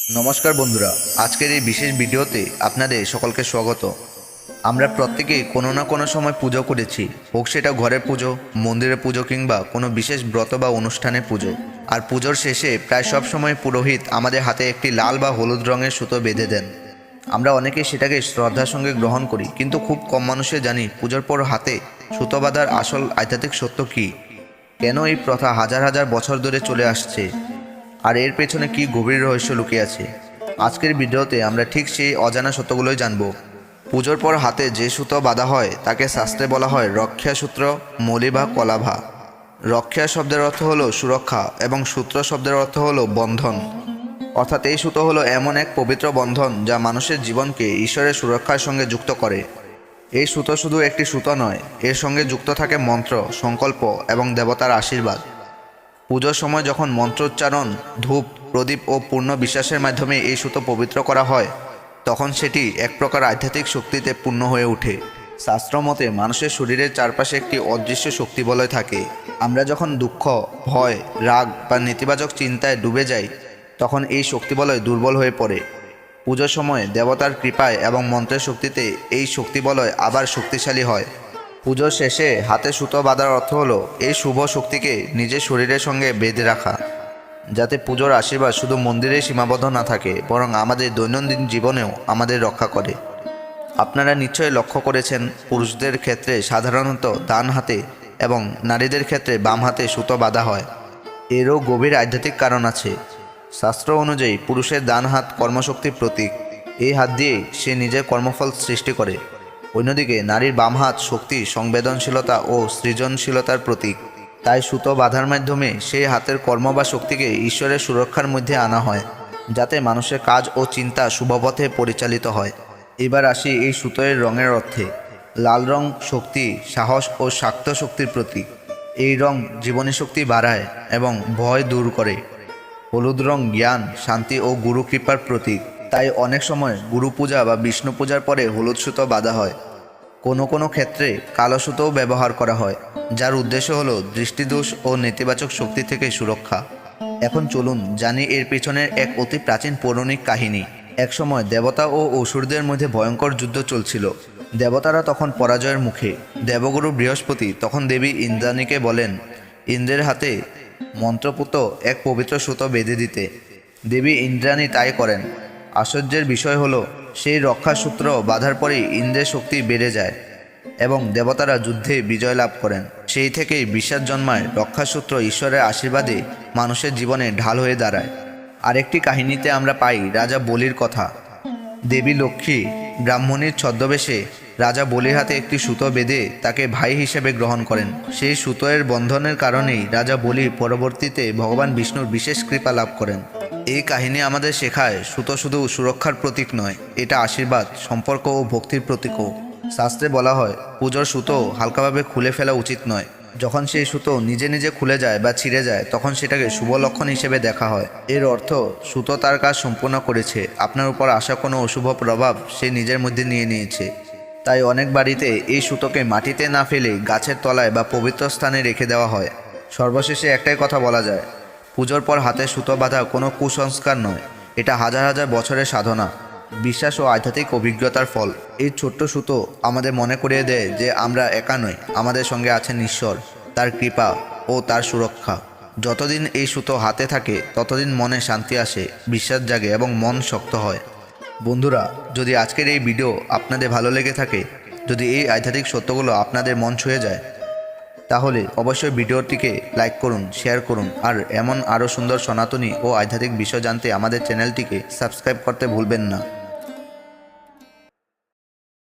নমস্কার বন্ধুরা, আজকের এই বিশেষ ভিডিওতে আপনাদের সকলকে স্বাগত। আমরা প্রত্যেকেই কোনো না কোনো সময় পুজো করেছি, হোক সেটা ঘরের পুজো, মন্দিরের পুজো কিংবা কোনো বিশেষ ব্রত বা অনুষ্ঠানের পুজো। আর পুজোর শেষে প্রায় সব সময় পুরোহিত আমাদের হাতে একটি লাল বা হলুদ রঙের সুতো বেঁধে দেন। আমরা অনেকেই সেটাকে শ্রদ্ধার সঙ্গে গ্রহণ করি, কিন্তু খুব কম মানুষে জানি পুজোর পর হাতে সুতো বাঁধার আসল আধ্যাত্মিক সত্য কী, কেন এই প্রথা হাজার হাজার বছর ধরে চলে আসছে, আর এর পেছনে কি গভীর রহস্য লুকিয়ে আছে। আজকের ভিডিওতে আমরা ঠিক সেই অজানা সত্যগুলোই জানব। পুজোর পর হাতে যে সুতো বাঁধা হয় তাকে শাস্ত্রে বলা হয় রক্ষা সূত্র, মলি বা কলাভা। রক্ষা শব্দের অর্থ হলো সুরক্ষা এবং সূত্র শব্দের অর্থ হলো বন্ধন। অর্থাৎ এই সুতো হলো এমন এক পবিত্র বন্ধন যা মানুষের জীবনকে ঈশ্বরের সুরক্ষার সঙ্গে যুক্ত করে। এই সুতো শুধু একটি সুতো নয়, এর সঙ্গে যুক্ত থাকে মন্ত্র, সংকল্প এবং দেবতার আশীর্বাদ। পুজোর সময় যখন মন্ত্রোচ্চারণ, ধূপ, প্রদীপ ও পূর্ণ বিশ্বাসের মাধ্যমে এই সুতো পবিত্র করা হয়, তখন সেটি এক প্রকার আধ্যাত্মিক শক্তিতে পূর্ণ হয়ে ওঠে। শাস্ত্র মতে মানুষের শরীরের চারপাশে একটি অদৃশ্য শক্তি বলয় থাকে। আমরা যখন দুঃখ, ভয়, রাগ বা নেতিবাচক চিন্তায় ডুবে যাই, তখন এই শক্তি বলয় দুর্বল হয়ে পড়ে। পুজোর সময় দেবতার কৃপায় এবং মন্ত্রের শক্তিতে এই শক্তি বলয় আবার শক্তিশালী হয়। পুজোর শেষে হাতে সুতো বাঁধার অর্থ হলো এই শুভ শক্তিকে নিজের শরীরের সঙ্গে বেঁধে রাখা, যাতে পুজোর আশীর্বাদ শুধু মন্দিরে সীমাবদ্ধ না থাকে, বরং আমাদের দৈনন্দিন জীবনেও আমাদের রক্ষা করে। আপনারা নিশ্চয়ই লক্ষ্য করেছেন, পুরুষদের ক্ষেত্রে সাধারণত ডান হাতে এবং নারীদের ক্ষেত্রে বাম হাতে সুতো বাঁধা হয়। এরও গভীর আধ্যাত্মিক কারণ আছে। শাস্ত্র অনুযায়ী পুরুষের ডান হাত কর্মশক্তির প্রতীক, এই হাত দিয়ে সে নিজের কর্মফল সৃষ্টি করে। অন্যদিকে নারীর বাম হাত শক্তি, সংবেদনশীলতা ও সৃজনশীলতার প্রতীক। তাই সুতো বাঁধার মাধ্যমে সেই হাতের কর্ম বা শক্তিকে ঈশ্বরের সুরক্ষার মধ্যে আনা হয়, যাতে মানুষের কাজ ও চিন্তা শুভপথে পরিচালিত হয়। এবার আসি এই সুতোয়ের রঙের অর্থে। লাল রং শক্তি, সাহস ও শাক্ত শক্তির প্রতীক। এই রং জীবনী শক্তি বাড়ায় এবং ভয় দূর করে। হলুদ রং জ্ঞান, শান্তি ও গুরু কৃপার প্রতীক। তাই অনেক সময় গুরু পূজা বা বিষ্ণু পূজার পরে হলুদ সুতো বাঁধা হয়। কোনো কোনো ক্ষেত্রে কালো সুতোও ব্যবহার করা হয়, যার উদ্দেশ্য হলো দৃষ্টিদোষ ও নেতিবাচক শক্তি থেকে সুরক্ষা। এখন চলুন জানি এর পেছনের এক অতি প্রাচীন পৌরাণিক কাহিনী। একসময় দেবতা ও অসুরদের মধ্যে ভয়ঙ্কর যুদ্ধ চলছিল। দেবতারা তখন পরাজয়ের মুখে। দেবগুরু বৃহস্পতি তখন দেবী ইন্দ্রাণীকে বলেন ইন্দ্রের হাতে মন্ত্রপুত এক পবিত্র সুতো বেঁধে দিতে। দেবী ইন্দ্রাণী তাই করেন। আশ্চর্যের বিষয় হলো, সেই রক্ষাসূত্র বাঁধার পরেই ইন্দ্রের শক্তি বেড়ে যায় এবং দেবতারা যুদ্ধে বিজয় লাভ করেন। সেই থেকেই বিশ্বাস জন্মায় রক্ষাসূত্র ঈশ্বরের আশীর্বাদে মানুষের জীবনে ঢাল হয়ে দাঁড়ায়। আরেকটি কাহিনীতে আমরা পাই রাজা বলির কথা। দেবী লক্ষ্মী ব্রাহ্মণীর ছদ্মবেশে রাজা বলির হাতে একটি সুতো বেঁধে তাকে ভাই হিসেবে গ্রহণ করেন। সেই সুতোয়ের বন্ধনের কারণেই রাজা বলি পরবর্তীতে ভগবান বিষ্ণুর বিশেষ কৃপা লাভ করেন। এই কাহিনী আমাদের শেখায়, সুতো শুধু সুরক্ষার প্রতীক নয়, এটা আশীর্বাদ, সম্পর্ক ও ভক্তির প্রতীকও। শাস্ত্রে বলা হয়, পুজোর সুতো হালকাভাবে খুলে ফেলা উচিত নয়। যখন সেই সুতো নিজে নিজে খুলে যায় বা ছিঁড়ে যায়, তখন সেটাকে শুভ লক্ষণ হিসেবে দেখা হয়। এর অর্থ সুতো তার কাজ সম্পূর্ণ করেছে, আপনার উপর আসা কোনো অশুভ প্রভাব সে নিজের মধ্যে নিয়ে নিয়েছে। তাই অনেক বাড়িতে এই সুতোকে মাটিতে না ফেলে গাছের তলায় বা পবিত্র স্থানে রেখে দেওয়া হয়। সর্বশেষে একটাই কথা বলা যায়, পুজোর পর হাতে সুতো বাঁধা কোনো কুসংস্কার নয়, এটা হাজার হাজার বছরের সাধনা, বিশ্বাস ও আধ্যাত্মিক অভিজ্ঞতার ফল। এই ছোট্ট সুতো আমাদের মনে করিয়ে দেয় যে আমরা একা নই, আমাদের সঙ্গে আছেন ঈশ্বর, তার কৃপা ও তার সুরক্ষা। যতদিন এই সুতো হাতে থাকে ততদিন মনে শান্তি আসে, বিশ্বাস জাগে এবং মন শক্ত হয়। বন্ধুরা, যদি আজকের এই ভিডিও আপনাদের ভালো লেগে থাকে, যদি এই আধ্যাত্মিক সত্যগুলো আপনাদের মন ছুঁয়ে যায়, তাহলে অবশ্যই ভিডিওটিকে লাইক করুন, শেয়ার করুন, আর এমন আরও সুন্দর সনাতনী ও আধ্যাত্মিক বিষয় জানতে আমাদের চ্যানেলটিকে সাবস্ক্রাইব করতে ভুলবেন না।